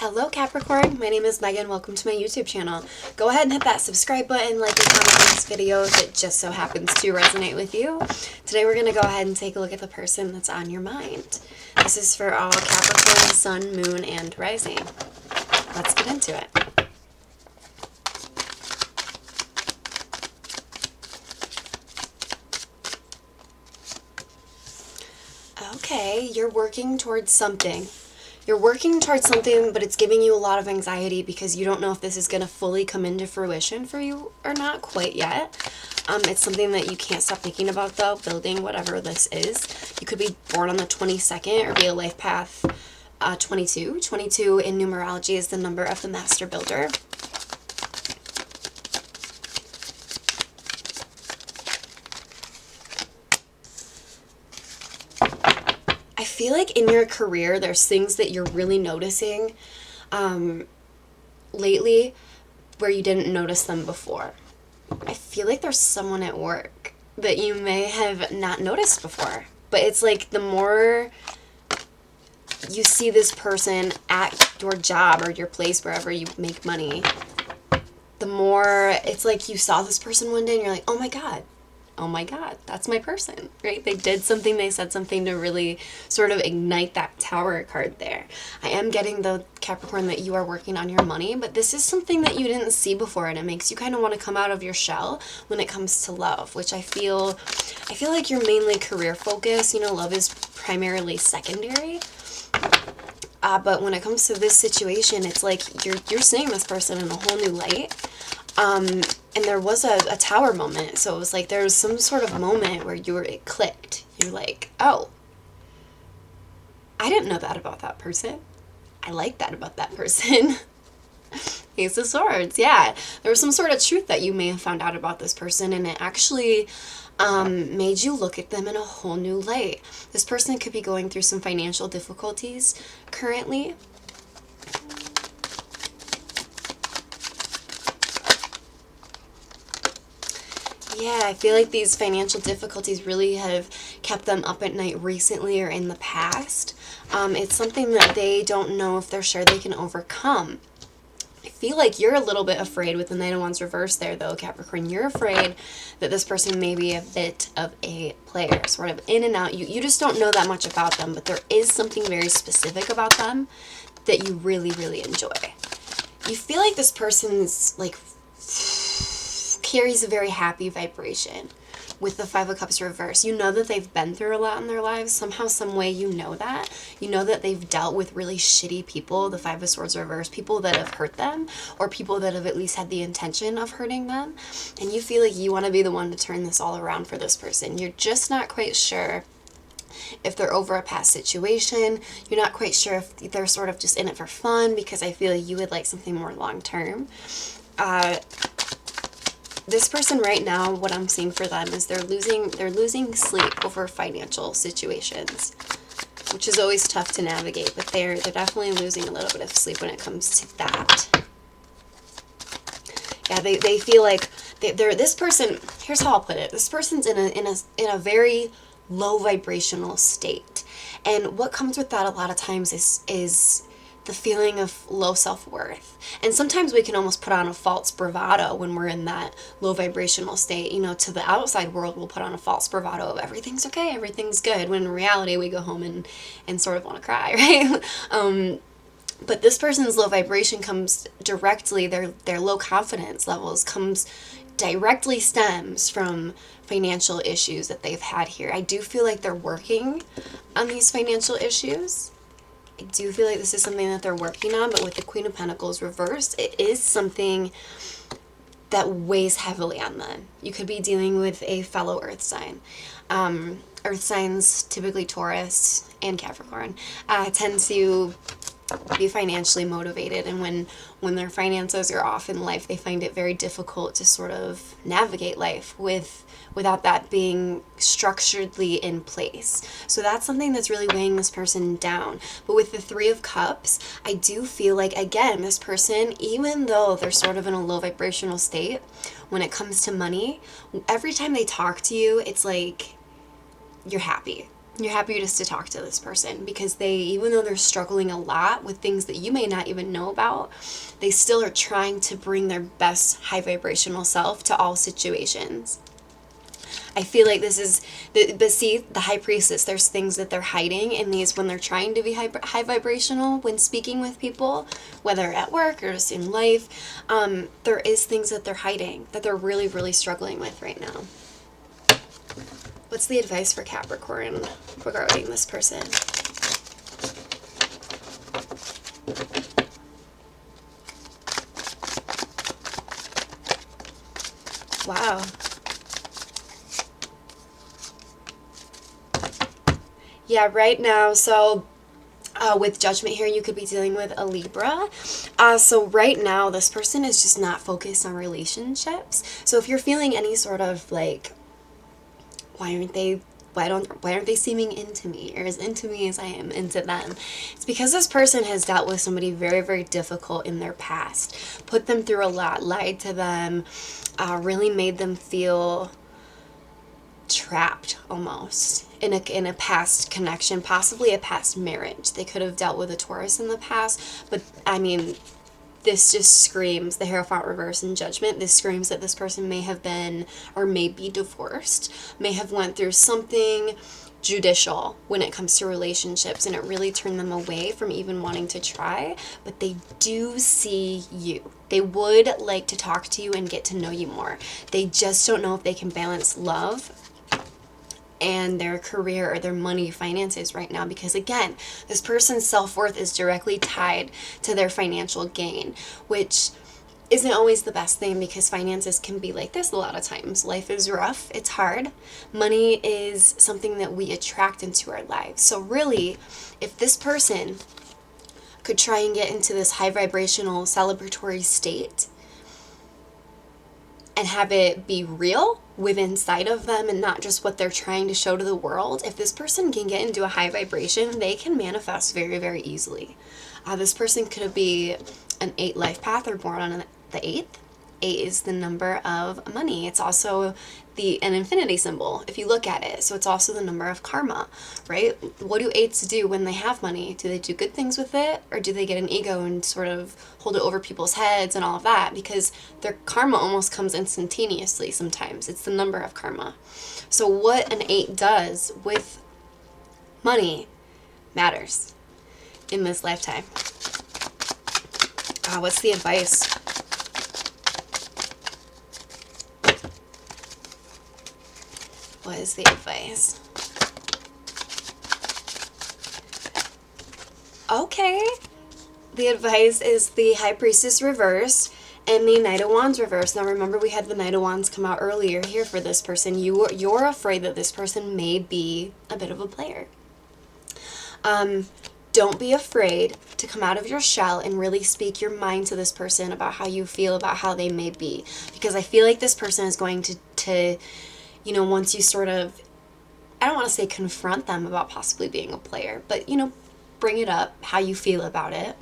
Hello Capricorn, my name is Megan. Welcome to my YouTube channel. Go ahead and hit that subscribe button, like and comment on this video if it just so happens to resonate with you. Today we're going to go ahead and take a look at the person that's on your mind. This is for all Capricorn, Sun, Moon, and Rising. Let's get into it. Okay, you're working towards something. You're working towards something, but it's giving you a lot of anxiety because you don't know if this is going to fully come into fruition for you or not quite yet. It's something that you can't stop thinking about, though, building whatever this is. You could be born on the 22nd or be a life path 22. 22 in numerology is the number of the master builder. I feel like in your career, there's things that you're really noticing lately where you didn't notice them before. I feel like there's someone at work that you may have not noticed before. But it's like the more you see this person at your job or your place wherever you make money, the more it's like you saw this person one day and you're like, oh my God, that's my person, right? They did something, they said something to really sort of ignite that Tower card there. I am getting, though, Capricorn, that you are working on your money, but this is something that you didn't see before, and it makes you kind of want to come out of your shell when it comes to love, which I feel like you're mainly career focused. You know, love is primarily secondary. But when it comes to this situation, it's like you're seeing this person in a whole new light. And there was a Tower moment, so it was like there was some sort of moment where it clicked. You're like, oh, I didn't know that about that person. I like that about that person. Ace of Swords, yeah. There was some sort of truth that you may have found out about this person, and it actually made you look at them in a whole new light. This person could be going through some financial difficulties currently. Yeah, I feel like these financial difficulties really have kept them up at night recently or in the past. It's something that they don't know if they're sure they can overcome. I feel like you're a little bit afraid with the Knight of Wands reverse there, though, Capricorn. You're afraid that this person may be a bit of a player, sort of in and out. You just don't know that much about them, but there is something very specific about them that you really, really enjoy. You feel like this person's, like, carries a very happy vibration with the Five of Cups reverse. You know that they've been through a lot in their lives. Somehow, some way, you know that. You know that they've dealt with really shitty people, the Five of Swords reverse, people that have hurt them, or people that have at least had the intention of hurting them. And you feel like you want to be the one to turn this all around for this person. You're just not quite sure if they're over a past situation. You're not quite sure if they're sort of just in it for fun, because I feel like you would like something more long-term. This person right now, what I'm seeing for them is they're losing sleep over financial situations, which is always tough to navigate, but they're definitely losing a little bit of sleep when it comes to that. Yeah, they feel like they're this person, here's how I'll put it. This person's in a very low vibrational state. And what comes with that a lot of times is the feeling of low self-worth. And sometimes we can almost put on a false bravado when we're in that low vibrational state. You know, to the outside world, we'll put on a false bravado of everything's okay, everything's good, when in reality we go home and sort of want to cry, right? But this person's low vibration comes directly, their low confidence levels directly stems from financial issues that they've had here. I do feel like they're working on these financial issues. I do feel like this is something that they're working on, but with the Queen of Pentacles reversed, it is something that weighs heavily on them. You could be dealing with a fellow earth sign. Earth signs, typically Taurus and Capricorn, tend to be financially motivated, and when their finances are off in life, they find it very difficult to sort of navigate life without that being structuredly in place. So that's something that's really weighing this person down. But with the Three of Cups, I do feel like, again, this person, even though they're sort of in a low vibrational state, when it comes to money, every time they talk to you, it's like you're happy. You're happy just to talk to this person because they, even though they're struggling a lot with things that you may not even know about, they still are trying to bring their best high vibrational self to all situations. I feel like this is, but see, the high priestess, there's things that they're hiding in these when they're trying to be high vibrational when speaking with people, whether at work or just in life. There is things that they're hiding that they're really, really struggling with right now. What's the advice for Capricorn regarding this person? Wow. Yeah, right now, so with judgment here, you could be dealing with a Libra. So right now, this person is just not focused on relationships. So if you're feeling any sort of like, why aren't they seeming into me, or as into me as I am into them? It's because this person has dealt with somebody very, very difficult in their past, put them through a lot, lied to them, really made them feel trapped almost in a past connection, possibly a past marriage. They could have dealt with a Taurus in the past, but I mean, this just screams, the Hierophant reverse in judgment, this screams that this person may have been or may be divorced, may have went through something judicial when it comes to relationships, and it really turned them away from even wanting to try. But they do see you. They would like to talk to you and get to know you more. They just don't know if they can balance love and their career or their money, finances right now, because again, this person's self-worth is directly tied to their financial gain, which isn't always the best thing because finances can be like this a lot of times. Life is rough, it's hard. Money is something that we attract into our lives. So really, if this person could try and get into this high vibrational celebratory state and have it be real within inside of them and not just what they're trying to show to the world, if this person can get into a high vibration, they can manifest very, very easily. This person could be an 8 life path or born on the 8th. 8 is the number of money. It's also an infinity symbol if you look at it. So it's also the number of karma, right? What do 8s do when they have money? Do they do good things with it, or do they get an ego and sort of hold it over people's heads and all of that? Because their karma almost comes instantaneously sometimes. It's the number of karma. So what an 8 does with money matters in this lifetime. What's the advice? What is the advice? Okay. The advice is the High Priestess reverse and the Knight of Wands reverse. Now remember, we had the Knight of Wands come out earlier here for this person. You're afraid that this person may be a bit of a player. Don't be afraid to come out of your shell and really speak your mind to this person about how you feel about how they may be. Because I feel like this person is going to you know, once you sort of, I don't want to say confront them about possibly being a player, but, you know, bring it up, how you feel about it.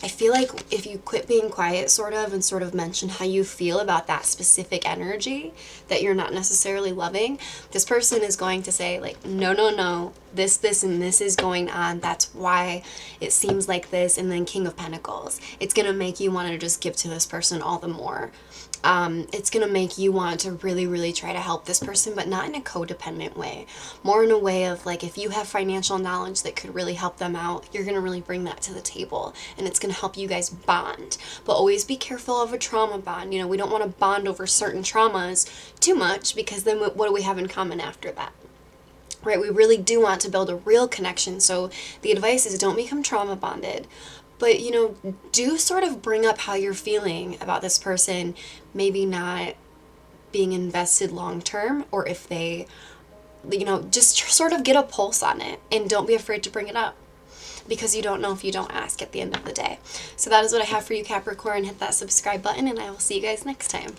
I feel like if you quit being quiet sort of and sort of mention how you feel about that specific energy that you're not necessarily loving, this person is going to say like, no, this, and this is going on. That's why it seems like this. And then King of Pentacles. It's going to make you want to just give to this person all the more. It's going to make you want to really, really try to help this person, but not in a codependent way. More in a way of like, if you have financial knowledge that could really help them out, you're going to really bring that to the table, and it's going to help you guys bond. But always be careful of a trauma bond. You know, we don't want to bond over certain traumas too much, because then what do we have in common after that? Right? We really do want to build a real connection. So the advice is don't become trauma bonded. But, you know, do sort of bring up how you're feeling about this person maybe not being invested long term, or if they, you know, just sort of get a pulse on it, and don't be afraid to bring it up, because you don't know if you don't ask at the end of the day. So that is what I have for you, Capricorn. Hit that subscribe button, and I will see you guys next time.